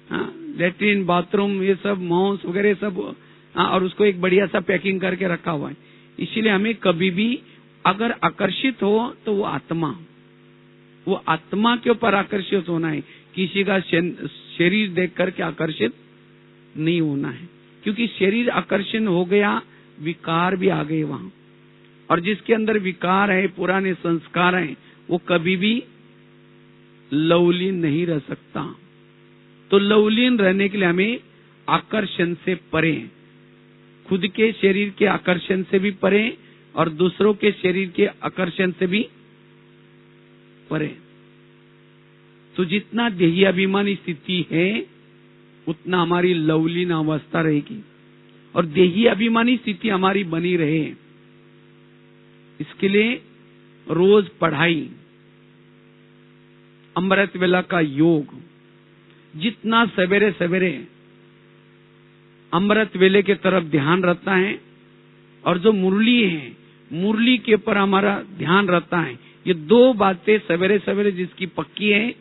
हाँ? लैट्रिन, बाथरूम, ये सब मांस वगैरह सब, हाँ? और उसको एक बढ़िया सा पैकिंग करके रखा हुआ है। इसीलिए हमें कभी भी अगर आकर्षित हो तो वो आत्मा के ऊपर आकर्षित होना है, किसी का शरीर देख करके आकर्षित नहीं होना है। क्योंकि शरीर आकर्षण हो गया, विकार भी आ गए वहां, और जिसके अंदर विकार है, पुराने संस्कार हैं, वो कभी भी लवलीन नहीं रह सकता। तो लवलीन रहने के लिए हमें आकर्षण से परे, खुद के शरीर के आकर्षण से भी परे और दूसरों के शरीर के आकर्षण से भी परे। तो जितना देही अभिमानी स्थिति है, उतना हमारी लवलीन अवस्था रहेगी। और देही अभिमानी स्थिति हमारी बनी रहे, इसके लिए रोज पढ़ाई, अमृत वेला का योग, जितना सवेरे सवेरे अमृत वेले के तरफ ध्यान रहता है, और जो मुरली है, मुरली के ऊपर हमारा ध्यान रहता है, ये 2 बातें सवेरे सवेरे जिसकी पक्की है,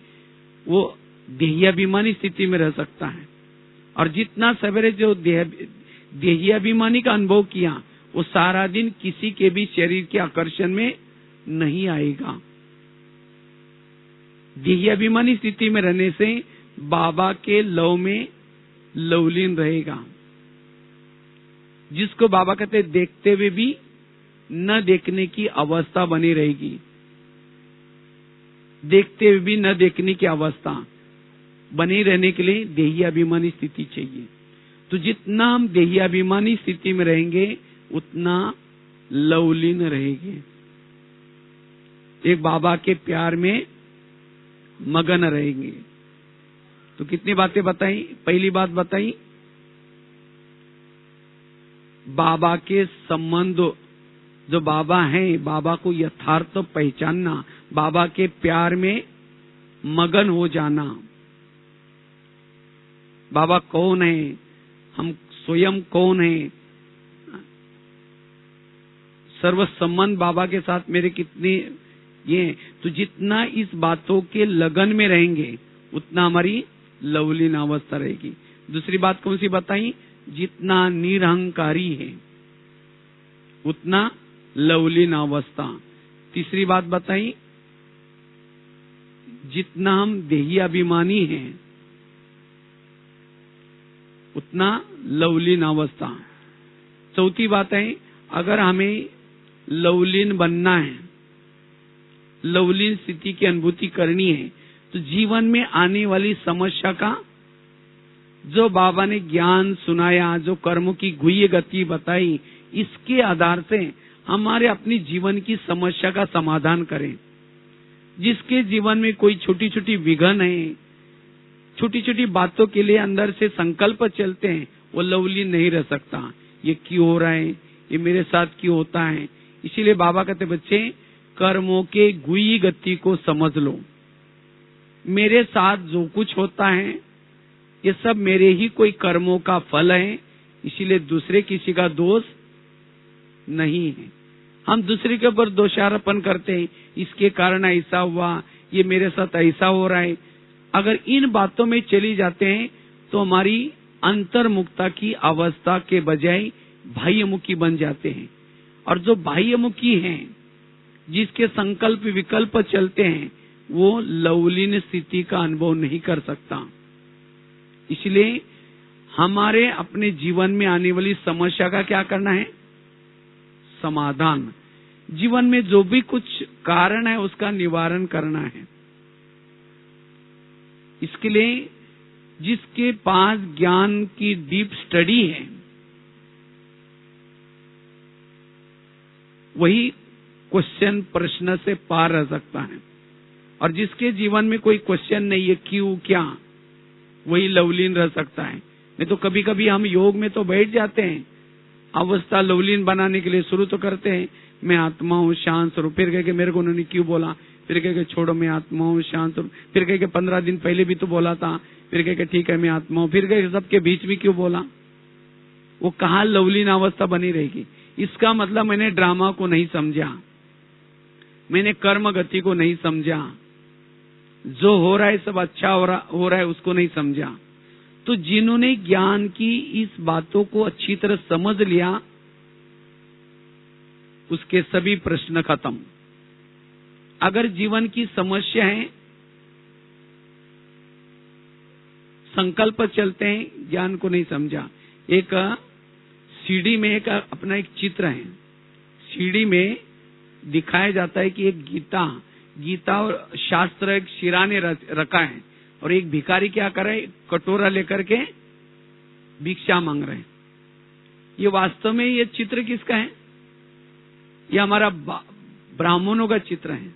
वो देही अभिमानी स्थिति में रह सकता है। और जितना सवेरे जो देही अभिमानी का अनुभव किया, वो सारा दिन किसी के भी शरीर के आकर्षण में नहीं आएगा। देही अभिमानी स्थिति में रहने से बाबा के लव में लवलीन रहेगा। जिसको बाबा कहते देखते हुए भी न देखने की अवस्था बनी रहेगी। देखते हुए भी न देखने की अवस्था बनी रहने के लिए देही अभिमानी स्थिति चाहिए। तो जितना हम देही अभिमानी स्थिति में रहेंगे, उतना लवलीन रहेंगे, एक बाबा के प्यार में मगन रहेंगे। तो कितनी बातें बताई? पहली बात बताई, बाबा के संबंध, जो बाबा हैं, बाबा को यथार्थ पहचानना, बाबा के प्यार में मगन हो जाना। बाबा कौन है, हम स्वयं कौन है, सर्व संबंध बाबा के साथ मेरे कितने ये। तो जितना इस बातों के लगन में रहेंगे, उतना हमारी लवलीन अवस्था रहेगी। दूसरी बात कौन सी बताई? जितना निरहंकारी है, उतना लवलीन अवस्था। तीसरी बात बताई, जितना हम देही अभिमानी हैं, उतना लवलीन अवस्था। चौथी बात है, अगर हमें लवलीन बनना है, लवलीन स्थिति की अनुभूति करनी है, तो जीवन में आने वाली समस्या का जो बाबा ने ज्ञान सुनाया, जो कर्मों की गुह्य गति बताई, इसके आधार से हमारे अपनी जीवन की समस्या का समाधान करें। जिसके जीवन में कोई छोटी छोटी विघ्न है, छोटी छोटी बातों के लिए अंदर से संकल्प चलते हैं, वो लवलीन नहीं रह सकता। ये क्यों हो रहा है, ये मेरे साथ क्यों होता है। इसीलिए बाबा कहते, बच्चे कर्मों के गुह्य गति को समझ लो। मेरे साथ जो कुछ होता है, ये सब मेरे ही कोई कर्मों का फल है। इसीलिए दूसरे किसी का दोष नहीं है। हम दूसरे के ऊपर दोषारोपण करते हैं, इसके कारण ऐसा हुआ, ये मेरे साथ ऐसा हो रहा है। अगर इन बातों में चली जाते हैं तो हमारी अंतर्मुखता की अवस्था के बजाय बाह्यमुखी बन जाते हैं। और जो बाह्यमुखी हैं, जिसके संकल्प विकल्प चलते हैं, वो लवलीन स्थिति का अनुभव नहीं कर सकता। इसलिए हमारे अपने जीवन में आने वाली समस्या का क्या करना है? समाधान। जीवन में जो भी कुछ कारण है उसका निवारण करना है। इसके लिए जिसके पास ज्ञान की डीप स्टडी है, वही क्वेश्चन प्रश्न से पार रह सकता है। और जिसके जीवन में कोई क्वेश्चन नहीं है, क्यों क्या, वही लवलीन रह सकता है। नहीं तो कभी कभी हम योग में तो बैठ जाते हैं, अवस्था लवलीन बनाने के लिए शुरू तो करते हैं, मैं आत्मा हूँ, शांत स्वरूप। फिर कह के मेरे को उन्होंने क्यों बोला, फिर कह के छोड़ो मैं आत्मा हूँ, शांत स्वरूप। फिर कह के 15 दिन पहले भी तो बोला था, फिर कह के ठीक है मैं आत्मा हूँ। फिर कह के सबके बीच में क्यों बोला? वो कहाँ लवलीन अवस्था बनी रहेगी? इसका मतलब मैंने ड्रामा को नहीं समझा, मैंने कर्म गति को नहीं समझा, जो हो रहा है सब अच्छा हो रहा है उसको नहीं समझा। तो जिन्होंने ज्ञान की इस बातों को अच्छी तरह समझ लिया, उसके सभी प्रश्न खत्म। अगर जीवन की समस्या है, संकल्प चलते हैं, ज्ञान को नहीं समझा। एक सीडी में एक अपना एक चित्र है, सीडी में दिखाया जाता है कि एक गीता और शास्त्र एक शिराने रखा है, और एक भिखारी क्या कर रहे, कटोरा लेकर के भिक्षा मांग रहे हैं। ये वास्तव में ये चित्र किसका है? ये हमारा ब्राह्मणों का चित्र है।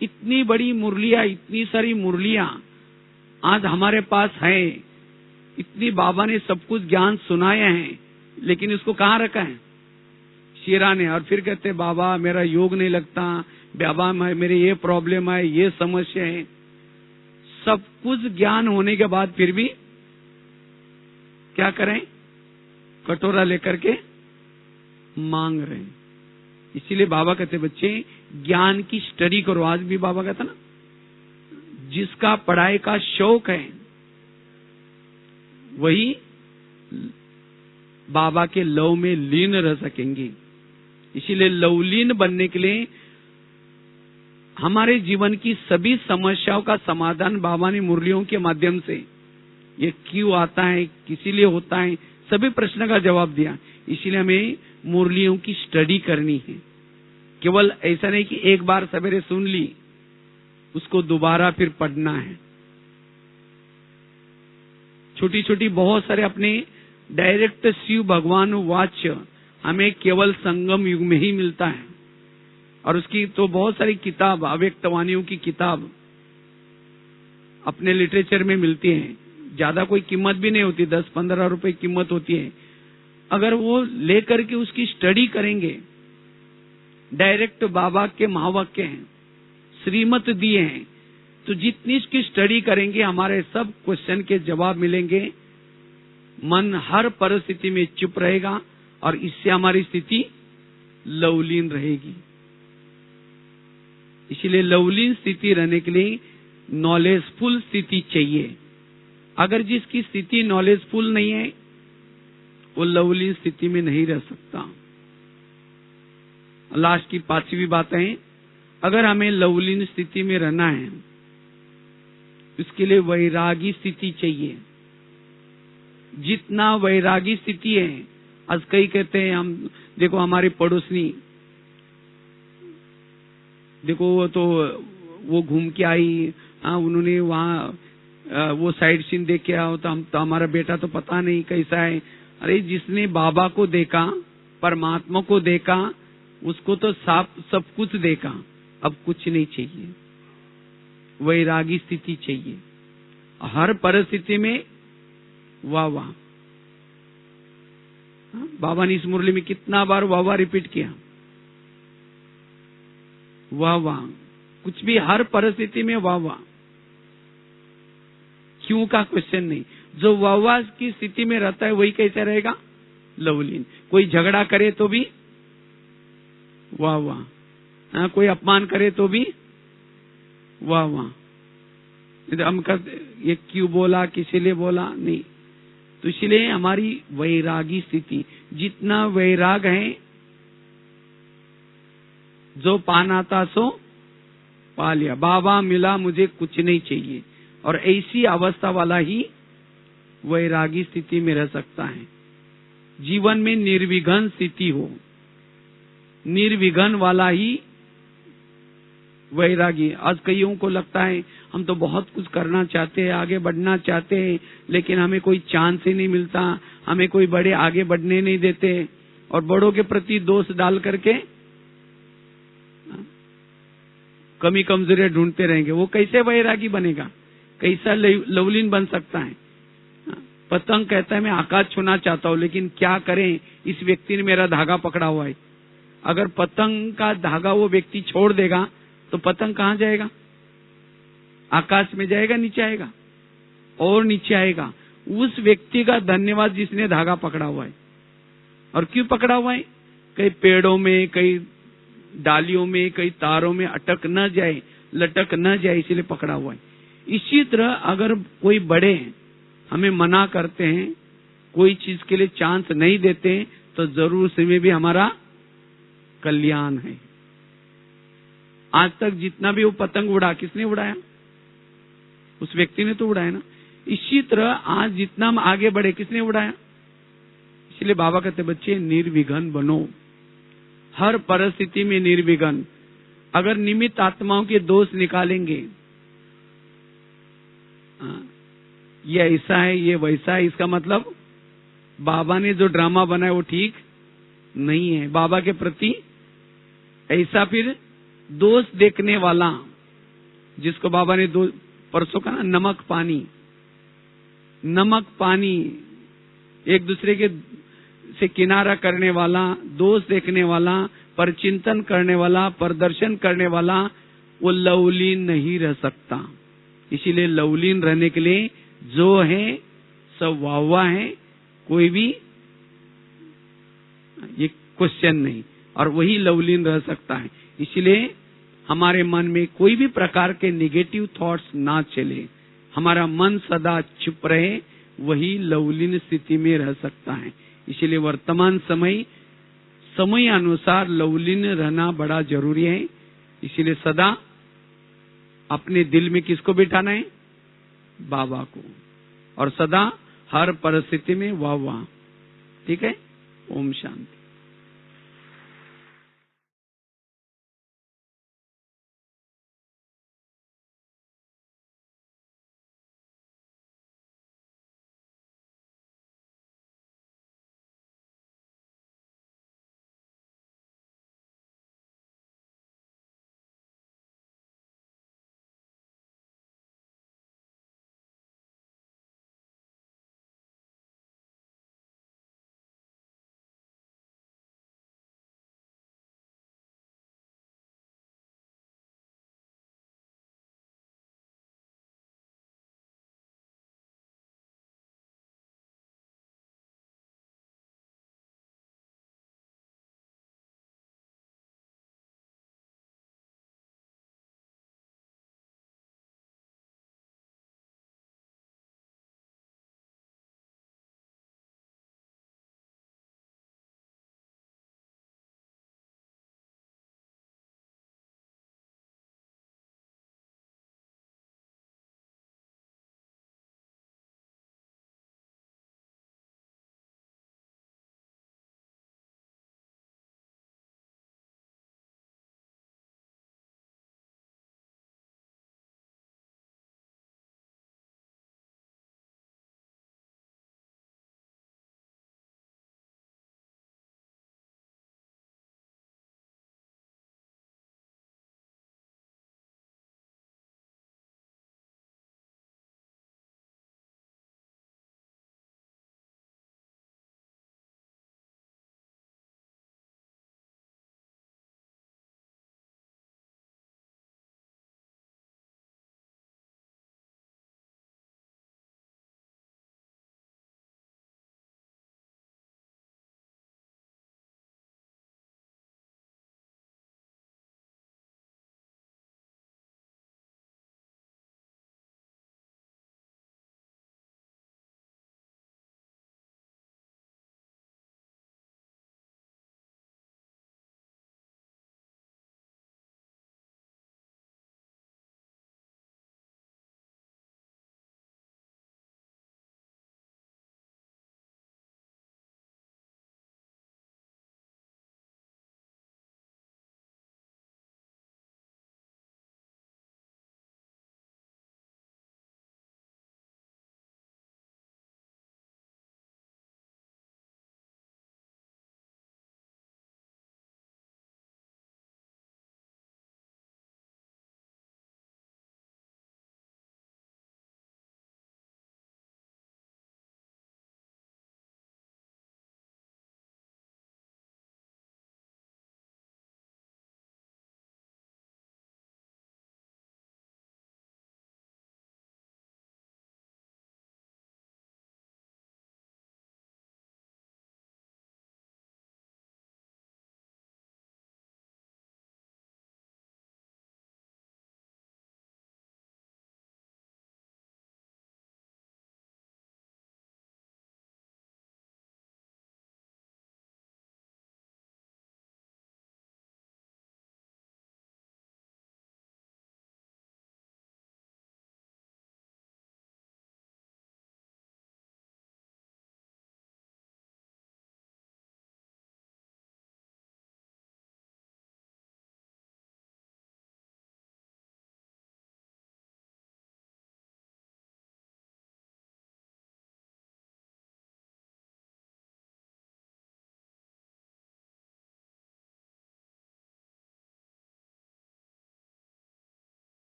इतनी बड़ी मुरलियां, इतनी सारी मुरलियां आज हमारे पास है, इतनी बाबा ने सब कुछ ज्ञान सुनाया है, लेकिन इसको कहाँ रखा है? शिराने। और फिर कहते बाबा मेरा योग नहीं लगता, बाबा मेरे ये प्रॉब्लम है, ये समस्या है। सब कुछ ज्ञान होने के बाद फिर भी क्या करें? कटोरा लेकर के मांग रहे हैं। इसीलिए बाबा कहते बच्चे ज्ञान की स्टडी करो। आज भी बाबा कहता ना, जिसका पढ़ाई का शौक है वही बाबा के लव में लीन रह सकेंगे। इसीलिए लवलीन बनने के लिए हमारे जीवन की सभी समस्याओं का समाधान बाबा ने मुरलियों के माध्यम से, ये क्यों आता है, किसी लिए होता है, सभी प्रश्न का जवाब दिया। इसीलिए हमें मुरलियों की स्टडी करनी है। केवल ऐसा नहीं कि एक बार सवेरे सुन ली, उसको दोबारा फिर पढ़ना है। छोटी छोटी बहुत सारे अपने डायरेक्ट शिव भगवान वाच्य हमें केवल संगम युग में ही मिलता है। और उसकी तो बहुत सारी किताब, अव्यक्तवाणियों की किताब अपने लिटरेचर में मिलती है। ज्यादा कोई कीमत भी नहीं होती, 10-15 रुपए कीमत होती है। अगर वो लेकर के उसकी स्टडी करेंगे, डायरेक्ट बाबा के महावाक्य हैं, श्रीमत दिए हैं, तो जितनी इसकी स्टडी करेंगे हमारे सब क्वेश्चन के जवाब मिलेंगे। मन हर परिस्थिति में चुप रहेगा और इससे हमारी स्थिति लवलीन रहेगी। इसलिए लवलीन स्थिति रहने के लिए नॉलेजफुल स्थिति चाहिए। अगर जिसकी स्थिति नॉलेजफुल नहीं है, वो लवलीन स्थिति में नहीं रह सकता। लास्ट की 5वीं बात है, अगर हमें लवलीन स्थिति में रहना है, इसके लिए वैरागी स्थिति चाहिए। जितना वैरागी स्थिति है, आज कई कहते हैं हम, देखो हमारी पड़ोसनी, देखो वो घूम के आई, उन्होंने वहां वो साइड सीन देख के आओ, तो हमारा बेटा तो पता नहीं कैसा है। अरे जिसने बाबा को देखा, परमात्मा को देखा, उसको तो सब कुछ देखा, अब कुछ नहीं चाहिए। वैरागी स्थिति चाहिए। हर परिस्थिति में वाह वाह। बाबा ने इस मुरली में कितना बार वाह वाह रिपीट किया, वाह वाह। कुछ भी, हर परिस्थिति में वाह वाह। क्यों का क्वेश्चन नहीं। जो वाह वाह की स्थिति में रहता है वही कैसे रहेगा? लवलीन। कोई झगड़ा करे तो भी वाह वाह। हाँ, कोई अपमान करे तो भी वाह वाह। हम कहते ये क्यों बोला, किसी लिए बोला, नहीं। तो इसलिए हमारी वैरागी स्थिति, जितना वैराग है, जो पाना था सो पा लिया, बाबा मिला मुझे कुछ नहीं चाहिए, और ऐसी अवस्था वाला ही वैरागी स्थिति में रह सकता है। जीवन में निर्विघ्न स्थिति हो, निर्विघ्न वाला ही वैरागी। आज कईयों को लगता है हम तो बहुत कुछ करना चाहते हैं, आगे बढ़ना चाहते हैं, लेकिन हमें कोई चांस ही नहीं मिलता, हमें कोई बड़े आगे बढ़ने नहीं देते, और बड़ों के प्रति दोष डाल करके कमी कमजोरियां ढूंढते रहेंगे। वो कैसे वैरागी बनेगा, कैसा लवलीन बन सकता है। पतंग कहता है मैं आकाश छूना चाहता हूं, लेकिन क्या करें, इस व्यक्ति ने मेरा धागा पकड़ा हुआ है। अगर पतंग का धागा वो व्यक्ति छोड़ देगा तो पतंग कहां जाएगा, आकाश में जाएगा, नीचे आएगा, और नीचे आएगा। उस व्यक्ति का धन्यवाद जिसने धागा पकड़ा हुआ है। और क्यों पकड़ा हुआ है, कई पेड़ों में, कई डालियों में, कई तारों में अटक न जाए, लटक न जाए, इसलिए पकड़ा हुआ है। इसी तरह अगर कोई बड़े हमें मना करते हैं, कोई चीज के लिए चांस नहीं देते, तो जरूर से में भी हमारा कल्याण है। आज तक जितना भी वो पतंग उड़ा, किसने उड़ाया, उस व्यक्ति ने तो उड़ाया ना। इसी तरह आज जितना हम आगे बढ़े, किसने उड़ाया। इसलिए बाबा कहते बच्चे निर्विघ्न बनो, हर परिस्थिति में निर्विघ्न। अगर निमित्त आत्माओं के दोष निकालेंगे, ये ऐसा है, ये वैसा है, इसका मतलब बाबा ने जो ड्रामा बनाया वो ठीक नहीं है। बाबा के प्रति ऐसा फिर दोष देखने वाला, जिसको बाबा ने परसों कहा ना, नमक पानी, एक दूसरे के से किनारा करने वाला, दोष देखने वाला, परचिंतन करने वाला, प्रदर्शन करने वाला, वो लवलीन नहीं रह सकता। इसीलिए लवलीन रहने के लिए जो है सब वाहवा है, कोई भी ये क्वेश्चन नहीं, और वही लवलीन रह सकता है। इसलिए हमारे मन में कोई भी प्रकार के नेगेटिव थॉट्स ना चले, हमारा मन सदा चुप रहे, वही लवलीन स्थिति में रह सकता है। इसलिए वर्तमान समय अनुसार लवलीन रहना बड़ा जरूरी है। इसलिए सदा अपने दिल में किसको बिठाना है, बाबा को, और सदा हर परिस्थिति में वाह वाह। ठीक है, ओम शांति।